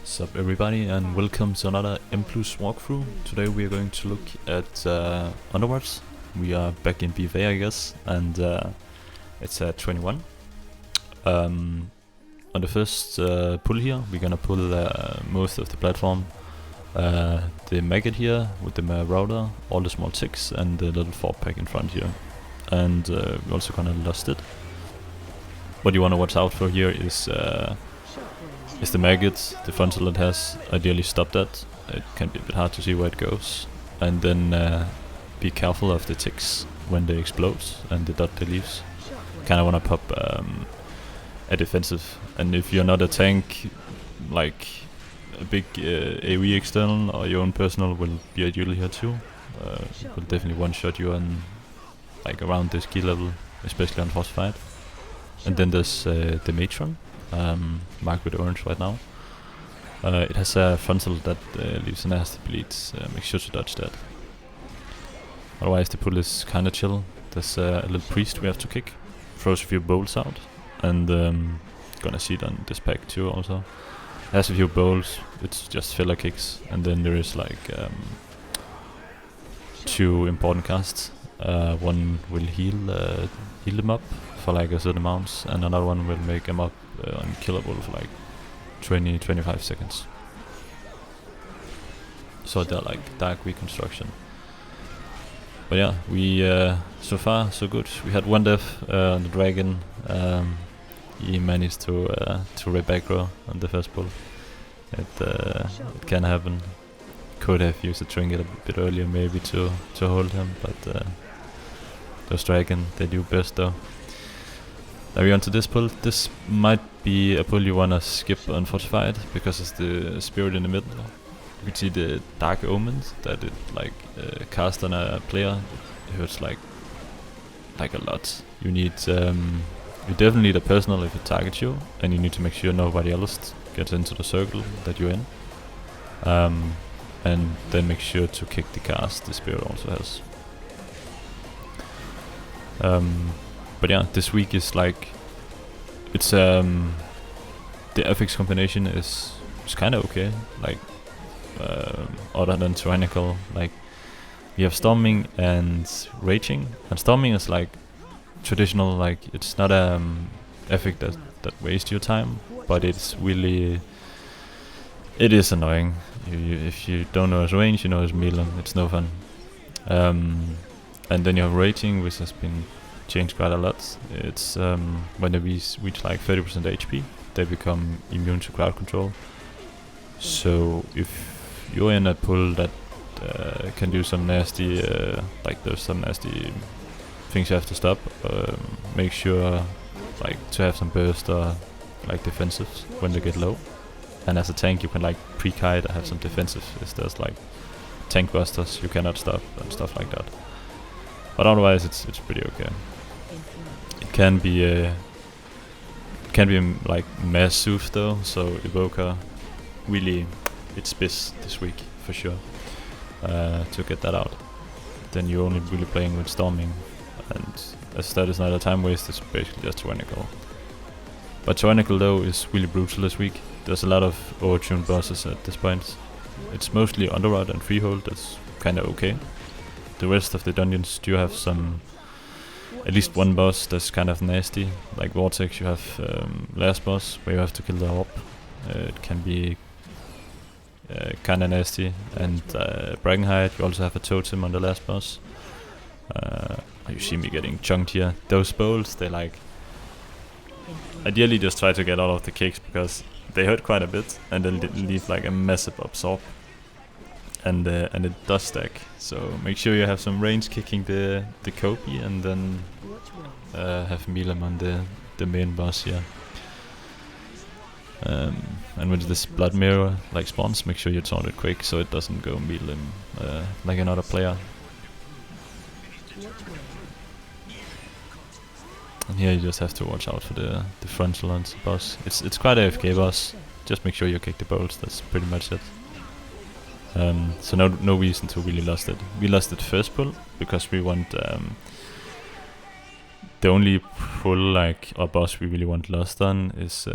Sup everybody and welcome to another M Plus walkthrough. Today we are going to look at Underrot. We are back in BFA I guess, and it's at 21. On the first pull here we're gonna pull most of the platform. The maggot here with the marauder, all the small ticks and the little 4-pack in front here. And we're also gonna lost it. What you wanna watch out for here is the maggot, the frontal it has. Ideally stop that. It can be a bit hard to see where it goes. And then be careful of the ticks when they explode and the dot they leaves. Kinda wanna pop a defensive. And if you're not a tank, like a big AoE external or your own personal will be ideal here too. Will definitely one-shot you on like around this key level, especially on boss fight. And then there's the matron. Marked with orange right now. It has a frontal that leaves a nasty bleed. Make sure to dodge that. Otherwise the pull is kinda chill. There's a little priest we have to kick. Throws a few bolts out. And gonna see it on this pack too also. It has a few bolts, it's just filler kicks. And then there is like 2 important casts. One will heal them up for like a certain amount, and another one will make them up unkillable for like 20-25 seconds. So they're like dark reconstruction. But yeah, we so far so good. We had one death on the dragon. He managed to raid back row on the first pull. It can happen. Could have used the trinket a bit earlier maybe to hold him, but those dragon, they do best though. Now we're on to this pull. This might be a pull you wanna skip on fortified because it's the spirit in the middle. You can see the dark omens that it like cast on a player. It hurts like a lot. You need you definitely need a personal if it targets you, and you need to make sure nobody else gets into the circle that you're in. And then make sure to kick the cast the spirit also has. But yeah, this week is like it's the FX combination is kinda okay. Like other than Tyrannical, like we have storming and raging. And storming is like traditional, like it's not effect that wastes your time, but it's really it is annoying. If you don't know his range, you know his melee. It's no fun. And then you have raging, which has been changed quite a lot. It's when they reach like 30% HP, they become immune to crowd control. So if you're in a pull that can do some nasty, like there's some nasty things you have to stop, make sure like to have some burst or like defensives when they get low. And as a tank you can like pre-kite or have some defensive if there's like tank busters you cannot stop and stuff like that. But otherwise it's pretty okay. It can be like mass sooth though, so Evoker really it's biz this week for sure to get that out. Then you're only really playing with storming, and as that is not a time waste, it's basically just Tyrannical. But Tyrannical though is really brutal this week. There's a lot of overtuned bosses at this point. It's mostly Underrot and Freehold that's kinda okay. The rest of the dungeons do have some, at least one boss that's kind of nasty. Like Vortex you have last boss where you have to kill the orb. It can be kinda nasty. And Brackenhide you also have a totem on the last boss. You see me getting chunked here. Those bowls, they like ideally just try to get all of the kicks because they hurt quite a bit and then leave like a massive absorb. And it does stack, so make sure you have some range kicking the copy and then have Milam on the main boss here. And with this blood mirror like spawns, make sure you taunt it quick so it doesn't go Milam like another player. And here you just have to watch out for the frontal on the boss. It's quite a AFK boss, just make sure you kick the bolts, that's pretty much it. So no reason to really lost it. We lost it first pull because we want the only pull like or boss we really want lost on is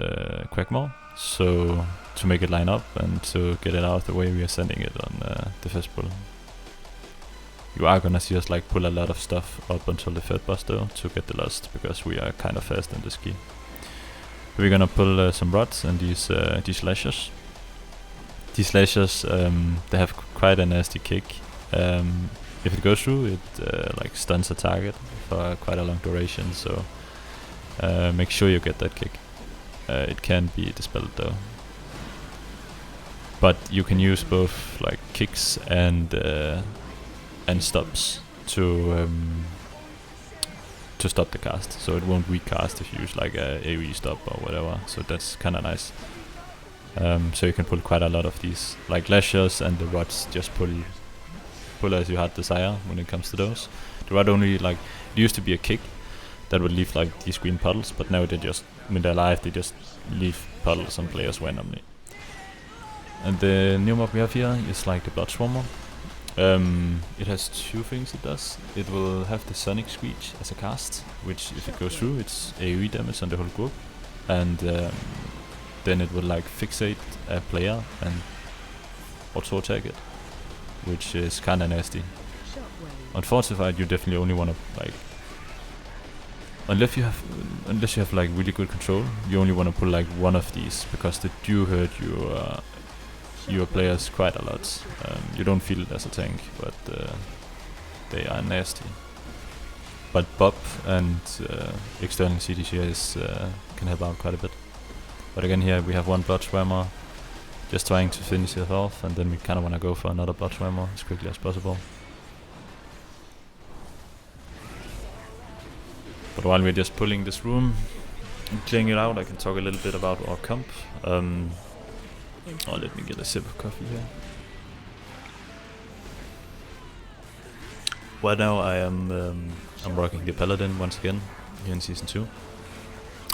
Quackmore. So to make it line up and to get it out of the way, we are sending it on the first pull. You are gonna see us like pull a lot of stuff up until the third boss though to get the lust, because we are kind of fast in this key. We're gonna pull some rods and these slashers. These slashers, they have quite a nasty kick. If it goes through, it like stuns a target for quite a long duration. So make sure you get that kick. It can be dispelled though. But you can use both like kicks and stops to stop the cast, so it won't weak cast if you use like a AoE stop or whatever. So that's kind of nice. So you can pull quite a lot of these, like lashers and the rods. Just pull as you had desire when it comes to those. The rod only, like, it used to be a kick that would leave like these green puddles, but now they just, when they're alive, they just leave puddles on players randomly. And the new mob we have here is like the Blood Swarmer. It has two things it does. It will have the Sonic Screech as a cast, which if it goes through, it's AoE damage on the whole group. And then it will like fixate a player and auto attack it, which is kinda nasty. On Fortified you definitely only wanna like, unless you have like really good control, you only wanna pull like one of these, because they do hurt your players quite a lot. You don't feel it as a tank, but they are nasty. But Bob and external CDCs can help out quite a bit. But again, here we have one Blood Swammer, just trying to finish it off, and then we kind of want to go for another Blood Swammer as quickly as possible. But while we're just pulling this room and clearing it out, I can talk a little bit about our comp. Oh, let me get a sip of coffee here. Right now I am I'm rocking the Paladin once again here in season 2.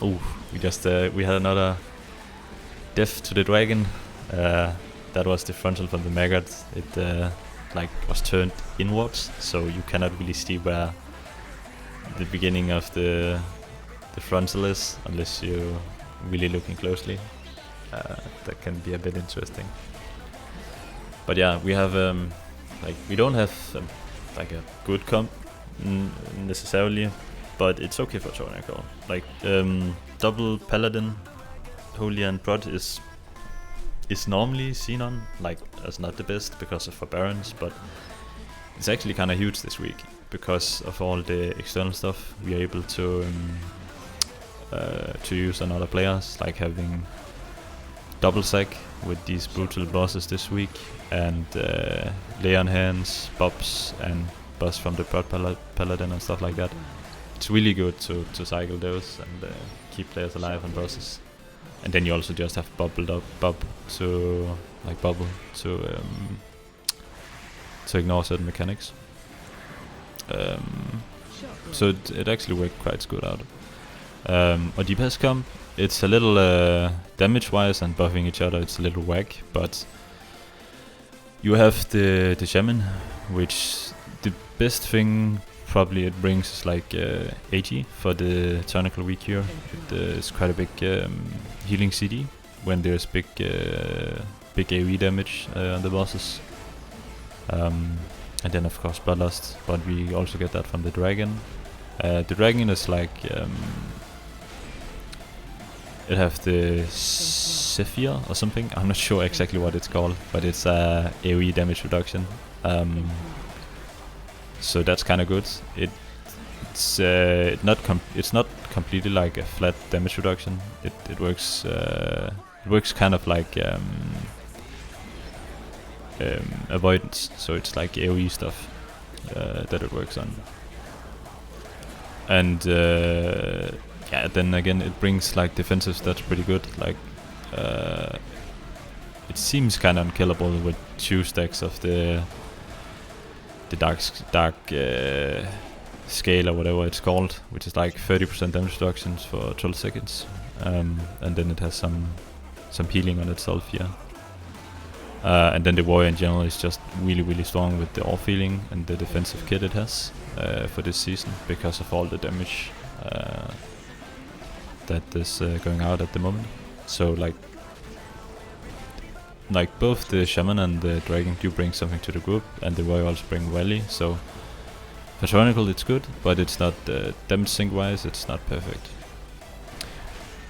Oh, we had another death to the dragon. That was the frontal from the maggot. It like was turned inwards, so you cannot really see where the beginning of the frontal is unless you're really looking closely. That can be a bit interesting. But yeah, we have like, we don't have like a good comp necessarily, but it's okay for Tyrannical. Like double Paladin, Holy and Prod is normally seen on like as not the best because of forbearance, but it's actually kind of huge this week because of all the external stuff we are able to use on other players, like having double sack with these brutal bosses this week, and lay on hands, bobs, and boss from the Prod Paladin and stuff like that. It's really good to cycle those and keep players alive on bosses. And then you also just have Bob to ignore certain mechanics. So it actually worked quite good out. Our DPS comp, it's a little damage wise and buffing each other, it's a little whack, but you have the shaman, which the best thing probably it brings is like 80 for the Tyrannical weak here. It's quite a big healing CD when there's big AoE damage on the bosses. And then of course Bloodlust, but we also get that from the dragon. The dragon is like it have the Zephyr or something. I'm not sure exactly what it's called, but it's AoE damage reduction. So that's kind of good. It's not completely like a flat damage reduction. It works kind of like avoidance. So it's like AoE stuff that it works on. And yeah, then again it brings like defensive stats pretty good. Like it seems kind of unkillable with 2 stacks of the dark scale or whatever it's called, which is like 30% damage reductions for 12 seconds, and then it has some healing on itself here. And then the warrior in general is just really strong with the off healing and the defensive kit it has for this season because of all the damage that is going out at the moment. So like like both the Shaman and the Dragon do bring something to the group, and the Warrior also bring Rally, so for Tyrannical it's good, but it's not damage sync wise, it's not perfect.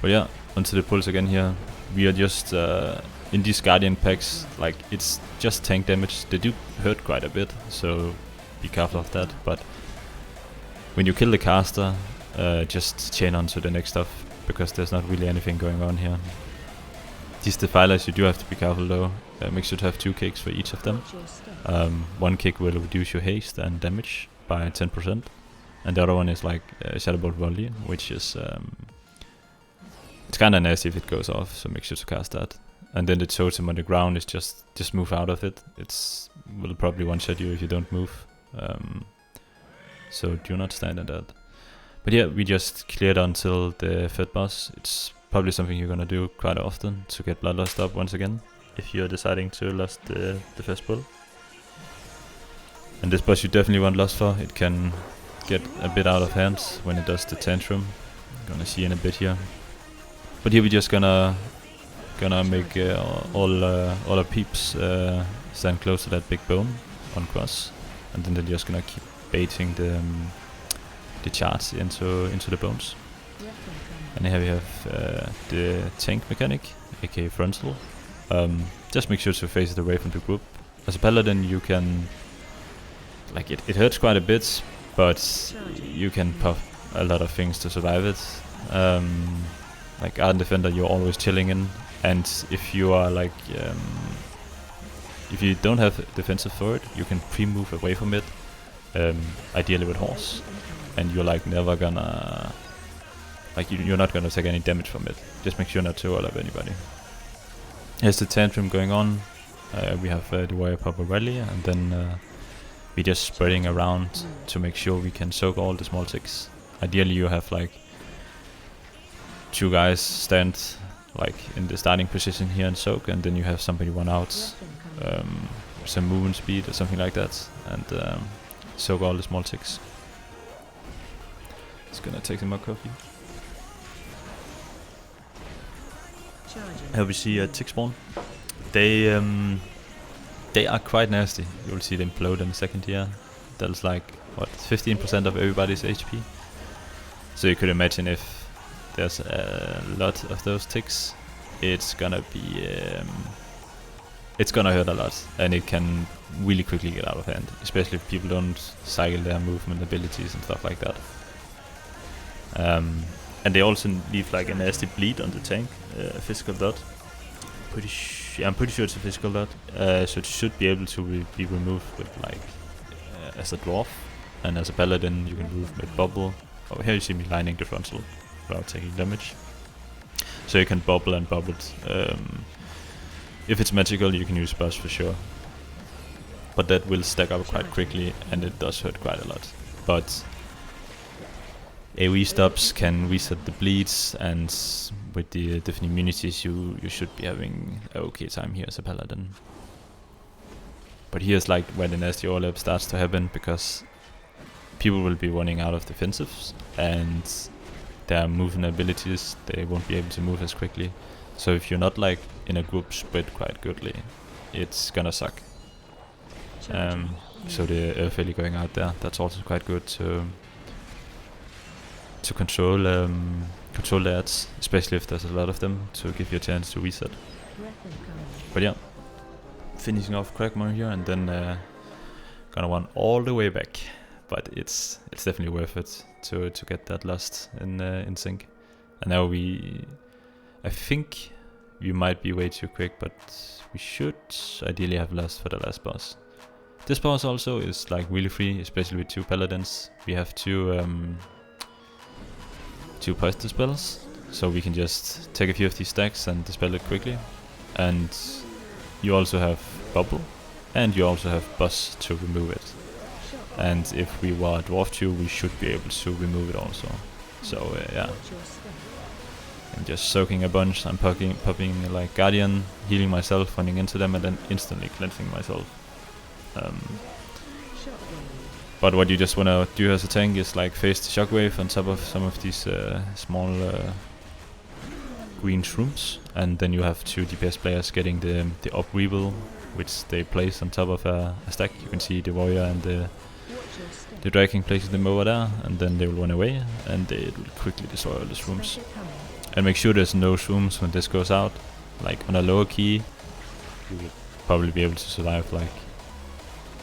But yeah, onto the pulls again here. We are just in these Guardian packs, like it's just tank damage. They do hurt quite a bit, so be careful of that. But when you kill the caster, just chain on to the next stuff, because there's not really anything going on here. These defilers, you do have to be careful though. Make sure to have 2 kicks for each of them. 1 kick will reduce your haste and damage by 10%, and the other one is like Shadowbolt Volley, which is it's kinda nasty if it goes off, so make sure to cast that. And then the totem on the ground is just move out of it. It's will probably one-shot you if you don't move. So do not stand in that. But yeah, we just cleared until the third boss. It's probably something you're gonna do quite often to get Bloodlust up once again, if you're deciding to lust the first pull. And this boss you definitely want lust for. It can get a bit out of hand when it does the tantrum. Gonna see in a bit here. But here we're just gonna make all our peeps stand close to that big bone on cross, and then they're just gonna keep baiting the charts into the bones. And here we have the tank mechanic, aka frontal. Just make sure to face it away from the group. As a paladin, you can, like, it hurts quite a bit, but you can pop a lot of things to survive it. Like Ardent Defender, you're always chilling in, and if you are like, if you don't have defensive for it, you can pre-move away from it, ideally with horse, and you're like never gonna, like you're not gonna take any damage from it. Just make sure not to roll up anybody. Here's the tantrum going on. We have the Warrior pop a rally, and then we're just spreading around to make sure we can soak all the small ticks. Ideally you have like 2 guys stand like in the starting position here and soak, and then you have somebody run out, some movement speed or something like that, and soak all the small ticks. It's gonna take some more coffee. Here we see a tick spawn. They are quite nasty. You'll see them implode in a second here. That's like what, 15% of everybody's HP. So you could imagine if there's a lot of those ticks, it's gonna be it's gonna hurt a lot, and it can really quickly get out of hand, especially if people don't cycle their movement abilities and stuff like that. And they also leave like a nasty bleed on the tank, physical dot. I'm pretty sure it's a physical dot, so it should be able to be removed with like as a dwarf, and as a paladin you can remove with bubble. Oh, here you see me lining the frontal without taking damage. So you can bubble and bubble it. If it's magical, you can use burst for sure, but that will stack up quite quickly, and it does hurt quite a lot. But AoE stops can reset the bleeds, and with the different immunities you should be having a okay time here as a paladin. But here's like where the nasty overlap starts to happen, because people will be running out of defensives, and their movement abilities, they won't be able to move as quickly. So if you're not like in a group spread quite goodly, it's gonna suck. So the Earthly going out there, that's also quite good to control the ads, especially if there's a lot of them, to give you a chance to reset. But yeah, finishing off Crackmore here, and then gonna run all the way back. But it's definitely worth it to get that lust in sync. And now I think we might be way too quick, but we should ideally have lust for the last boss. This boss also is like really free, especially with 2 paladins. We have 2 poison spells, so we can just take a few of these stacks and dispel it quickly. And you also have bubble, and you also have buzz to remove it. And if we were dwarf 2, we should be able to remove it also. So yeah, I'm just soaking a bunch. I'm popping like Guardian, healing myself, running into them, and then instantly cleansing myself. But what you just wanna do as a tank is like face the shockwave on top of some of these small green shrooms, and then you have 2 DPS players getting the up reveal, which they place on top of a stack. You can see the warrior and the dragon places them over there, and then they will run away, and it will quickly destroy all the shrooms. And make sure there's no shrooms when this goes out. Like on a lower key, you will probably be able to survive like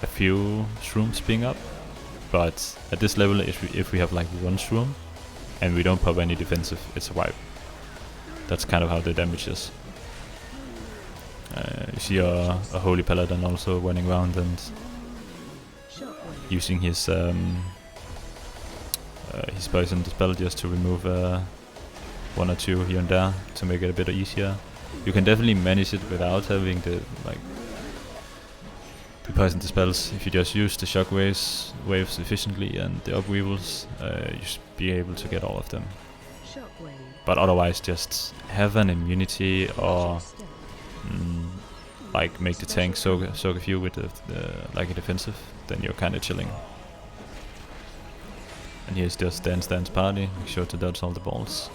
a few shrooms being up, but at this level, if we have like 1 shroom and we don't pop any defensive, it's a wipe. That's kind of how the damage is. You see a holy paladin also running around and using his poison spell just to remove 1 or 2 here and there to make it a bit easier. You can definitely manage it without having the poison spells. If you just use the shock waves efficiently and the upweevils, you should be able to get all of them. But otherwise, just have an immunity or like make the tank soak a few with like a defensive, then you're kind of chilling. And here's just dance party. Make sure to dodge all the balls.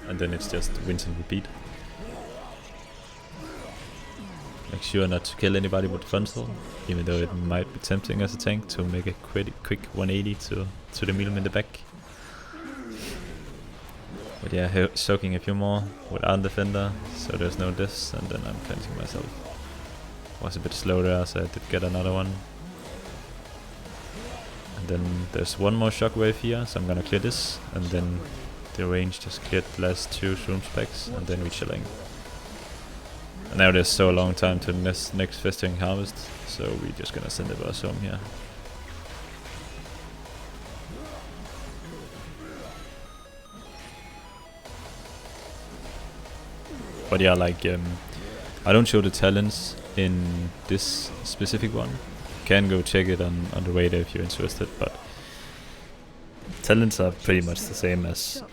And then it's just rinse and repeat. Make sure not to kill anybody with frontal, even though it might be tempting as a tank to make a quick 180 to the middle in the back. But yeah, soaking a few more without defender, so there's no this, and then I'm cleansing myself. Was a bit slow there, so I did get another one. And then there's 1 more shockwave here, so I'm gonna clear this, and then the range just cleared the last 2 shroom specs, and then we're chilling. And now there's so long time to the next festering harvest, so we're just gonna send it us home here. But yeah, like I don't show the talents in this specific one. You can go check it on the radar if you're interested, but talents are pretty much the same as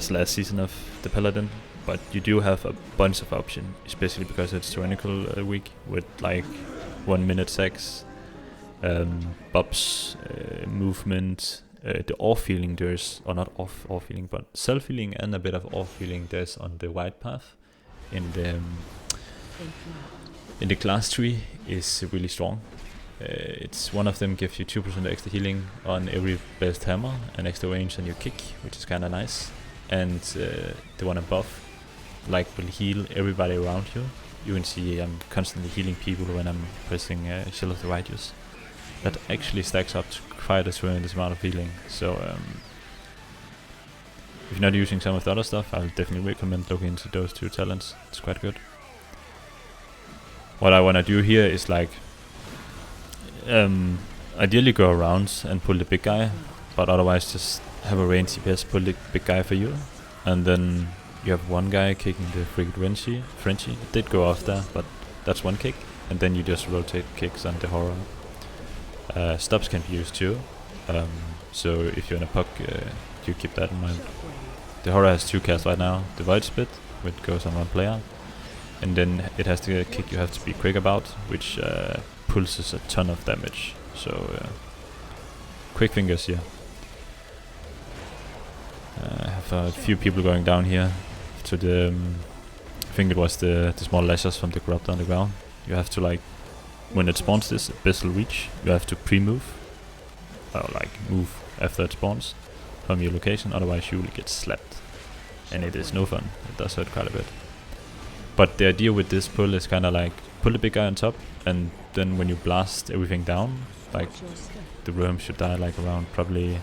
last season of the Paladin, but you do have a bunch of options, especially because it's Tyrannical week with like 1 minute sacks, bobs, movement, the off-healing there's, or not off-healing, but self-healing and a bit of off-healing there's on the white path. In the class tree is really strong. It's one of them gives you 2% extra healing on every blessed hammer and extra range on your kick, which is kind of nice. And the one above like will heal everybody around you. You can see I'm constantly healing people when I'm pressing Shield of the Righteous. That actually stacks up to quite a tremendous amount of healing. So if you're not using some of the other stuff, I'll definitely recommend looking into those 2 talents. It's quite good. What I want to do here is like ideally go around and pull the big guy, but otherwise just have a range DPS pull the big guy for you, and then you have 1 guy kicking the freaking Frenchie. It did go off there, but that's 1 kick, and then you just rotate kicks on the horror. Stops can be used too, so if you're in a puck, you keep that in mind. The horror has 2 casts right now, the Void Spit, which goes on 1 player, and then it has the kick you have to be quick about, which pulses a ton of damage. So quick fingers here. I have a few people going down here to the I think it was the small lashes from the corrupt on the ground. You have to like, when it spawns this abyssal reach, you have to pre-move, or like move after it spawns from your location, otherwise you will get slapped, and it is no fun. It does hurt quite a bit. But the idea with this pull is kind of like pull the big guy on top, and then when you blast everything down, like the worm should die like around probably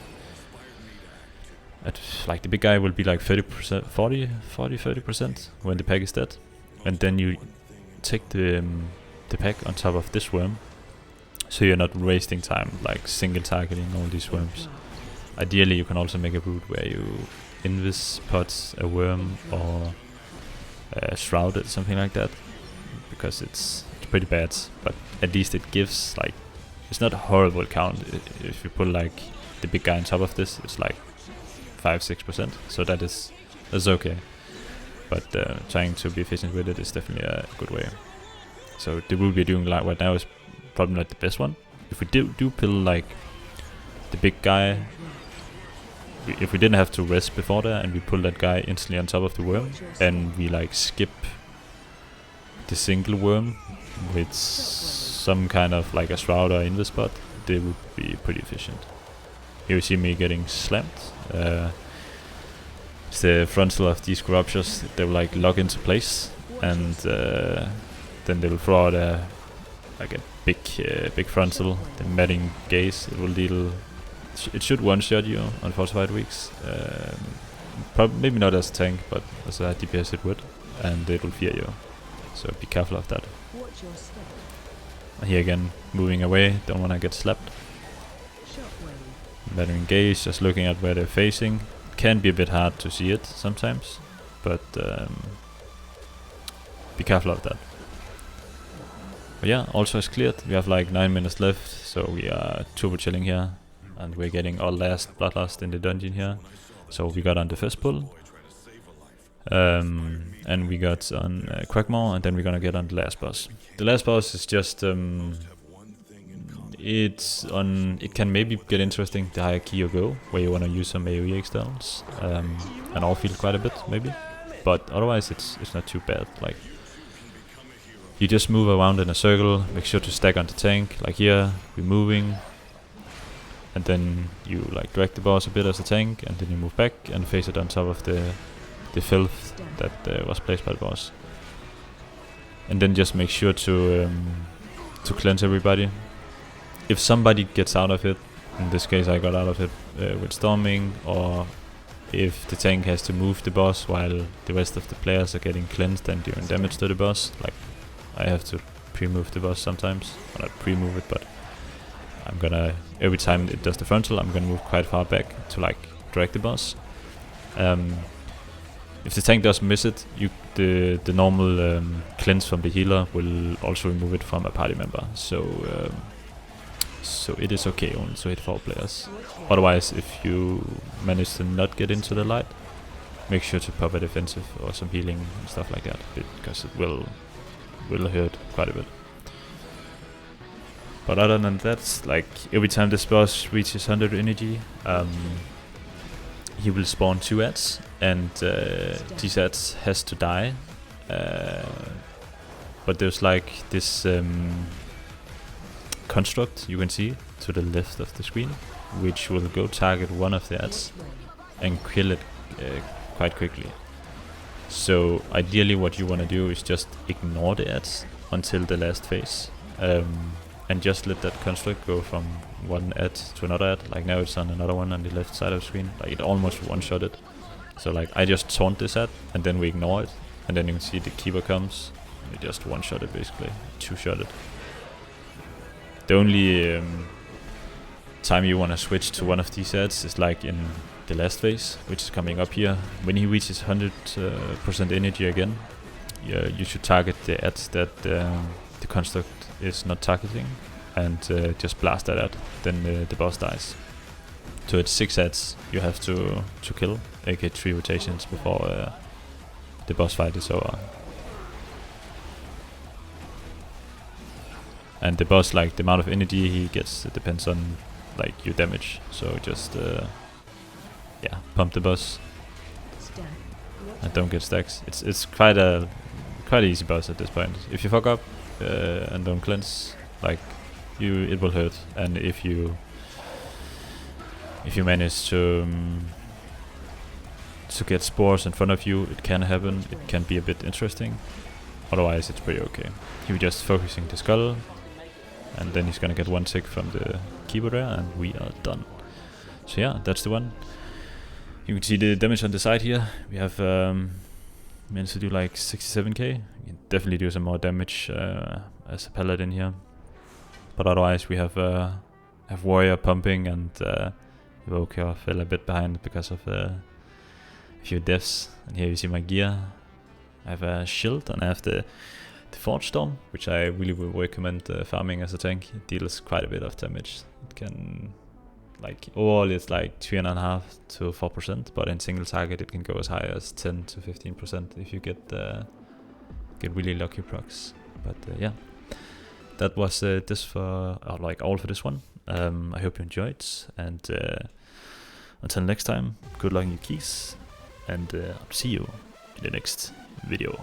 at like the big guy will be like 30%, 30% when the pack is dead, and then you take the pack on top of this worm, so you're not wasting time like single targeting all these worms. Ideally you can also make a route where you invis pots a worm or shroud it, something like that, because it's pretty bad, but at least it gives like, it's not a horrible count. If you put like the big guy on top of this, it's like 5-6%, so that's okay. But trying to be efficient with it is definitely a good way. So the route we're doing right now is probably not the best one, if we do pull like the big guy, if we didn't have to rest before there and we pull that guy instantly on top of the worm and we like skip the single worm with some kind of like a shroud or invis spot, they would be pretty efficient. Here you see me getting slammed. It's the frontal of these corruptors. They will like lock into place, and then they will throw out a big frontal. The matting gaze. It will deal. It should one-shot you on fortified weeks. Maybe not as a tank, but as a DPS it would, and it will fear you. So be careful of that. Here again, moving away. Don't want to get slapped. Better engage, just looking at where they're facing. Can be a bit hard to see it sometimes, but be careful of that. But yeah, also is cleared. We have like 9 minutes left, so we are turbo chilling here, and we're getting our last bloodlust in the dungeon here. So we got on the first pull, and we got on Quackmore, and then we're gonna get on the last boss. The last boss is just it can maybe get interesting the higher key you go, where you want to use some AoE externals and all field quite a bit maybe, but otherwise it's not too bad. Like, you just move around in a circle, make sure to stack on the tank. Like here, we're moving, and then you like drag the boss a bit as a tank, and then you move back and face it on top of the filth that was placed by the boss. And then just make sure to cleanse everybody. If somebody gets out of it, in this case I got out of it with storming, or if the tank has to move the boss while the rest of the players are getting cleansed and doing damage to the boss, like I have to pre-move the boss sometimes, or not pre-move it, but I'm gonna, every time it does the frontal, I'm gonna move quite far back to like drag the boss. If the tank does miss it, the normal cleanse from the healer will also remove it from a party member. So it is okay only to hit 4 players. Otherwise, if you manage to not get into the light, make sure to pop a defensive or some healing and stuff like that, because it will hurt quite a bit. But other than that, like every time this boss reaches 100 energy, he will spawn 2 ads, and these ads has to die. But there's like this construct you can see to the left of the screen, which will go target one of the ads and kill it quite quickly. So ideally what you want to do is just ignore the ads until the last phase, and just let that construct go from one ad to another ad. Like now it's on another one on the left side of the screen. Like it almost one-shot it. So like I just taunt this ad, and then we ignore it, and then you can see the keeper comes, and we just one-shot it basically, 2-shot it. The only time you want to switch to one of these ads is like in the last phase, which is coming up here. When he reaches 100% energy again, you should target the ads that the construct is not targeting, and just blast that ad. Then the boss dies. So it's 6 ads you have to kill, aka 3 rotations before the boss fight is over. And the boss, like the amount of energy he gets, it depends on like your damage. So just pump the boss and don't get stacks. It's quite an easy boss at this point. If you fuck up and don't cleanse, like it will hurt. And if you manage to get spores in front of you, it can happen. It can be a bit interesting. Otherwise, it's pretty okay. He was just focusing the skull, and then he's gonna get 1 tick from the keeper there, and we are done. So yeah, that's the one. You can see the damage on the side here. We have managed to do like 67k. We can definitely do some more damage as a paladin here. But otherwise, we have warrior pumping, and evoker fell a bit behind because of a few deaths. And here you see my gear. I have a shield, and I have the Forge Storm, which I really would recommend farming as a tank. It deals quite a bit of damage. It can, like, overall it's like 3.5 to 4%, but in single target it can go as high as 10 to 15% if you get really lucky procs. But yeah, that was this for like all for this one. I hope you enjoyed, and until next time, good luck in your keys, and I'll see you in the next video.